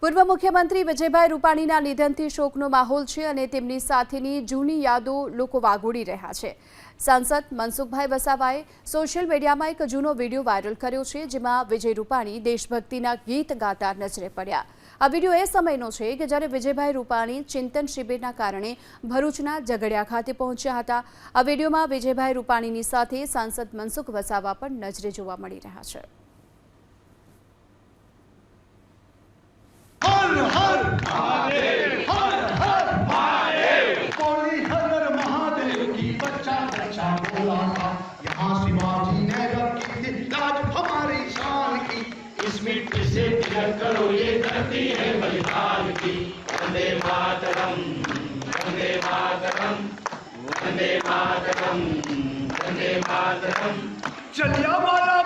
પૂર્વ મુખ્યમંત્રી વિજયભાઈ રૂપાણીના નિધનથી શોકનો માહોલ છે અને તેમની સાથેની જૂની યાદો લોકો વાગોળી રહ્યા છે। સાંસદ મનસુખભાઈ વસાવાએ સોશિયલ મીડિયામાં એક જૂનો વિડીયો વાયરલ કર્યો છે, જેમાં વિજય રૂપાણી દેશભક્તિના ગીત ગાતા નજરે પડ્યા। આ વિડીયો એ સમયનો છે કે જ્યારે વિજયભાઈ રૂપાણી ચિંતન શિબિરના કારણે ભરૂચના ઝઘડિયા ખાતે પહોંચ્યા હતા। આ વિડીયોમાં વિજયભાઈ રૂપાણીની સાથે સાંસદ મનસુખ વસાવા પણ નજરે જોવા મળી રહ્યા છે। हर हर महादेव, हर हर महादेव, कोई हर महादेव की बच्चा बच्चा बोला था। यहाँ शिवाजी ने रखी थी लाज हमारी शान की। इस मिट्टी से तिलक करो, ये धरती है बलिदान की। वंदे मातरम, वंदे मातरम, वंदे मातरम, वंदे मातरम। जलियांवाला